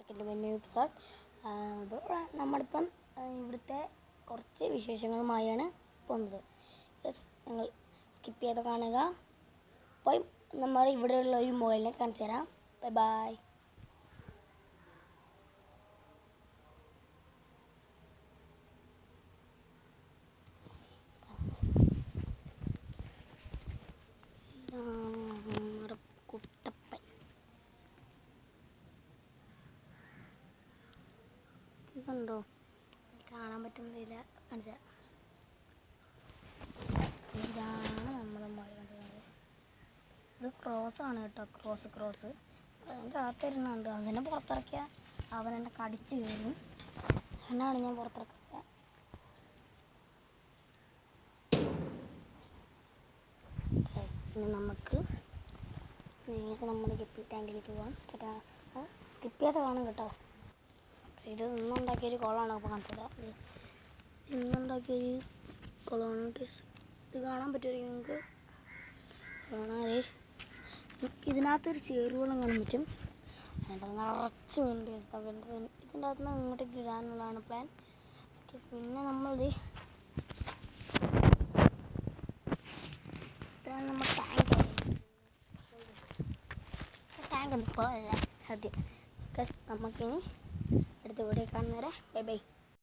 Back in new episode. നമ്മളിപ്പം ഇവിടുത്തെ കുറച്ച് വിശേഷങ്ങളുമായാണ് പോകുന്നത്. നിങ്ങൾ സ്കിപ്പ് ചെയ്ത് കാണുക. പോയി നമ്മൾ ഇവിടെയുള്ള ഒരു മൊബൈലിനെ കാണിച്ചു തരാം. Bye bye. കുട്ടപ്പൻ കണ്ടോ? കാണാൻ പറ്റുന്നില്ല. കാണിച്ച ഇതാണ് നമ്മുടെ മഴ കണ്ടത്. ഇത് ക്രോസാണ് കേട്ടോ. ക്രോസ് അതിൻ്റെ അകത്തിരുന്നുണ്ട്. അതിനെ പുറത്തിറക്കിയ അവനെന്നെ കടിച്ച് കയറും. എന്നാണ് ഞാൻ പുറത്തിറക്കുക. നമുക്ക് നേരെ നമ്മുടെ ഗപ്പി ടാങ്കിലേക്ക് പോകാം. സ്കിപ്പ് ചെയ്ത് കാണും കേട്ടോ. ഇത് ഇന്നുണ്ടാക്കിയൊരു കുളമാണ്. അപ്പോൾ കാണിച്ചത് ഇന്നുണ്ടാക്കിയൊരു കുളമാണ്. ഇത് കാണാൻ പറ്റുമായിരിക്കും നിങ്ങൾക്ക്. കാണാതെ ഇതിനകത്തൊരു ചേറുവെള്ളം കാണാൻ പറ്റും. അതിൻ്റെ നിറച്ച് വേണ്ടി ഇതിൻ്റെ അകത്ത് നിന്ന് ഇങ്ങോട്ടേക്ക് ഇടാനുള്ളതാണ് പ്ലാൻ. പിന്നെ നമ്മളിത് ഇതാണ് നമ്മുടെ ടാങ്ക് ഇപ്പോൾ ആദ്യം നമുക്കിനി അടുത്ത വീഡിയോ കാണുന്നവരെ ബൈ ബൈ.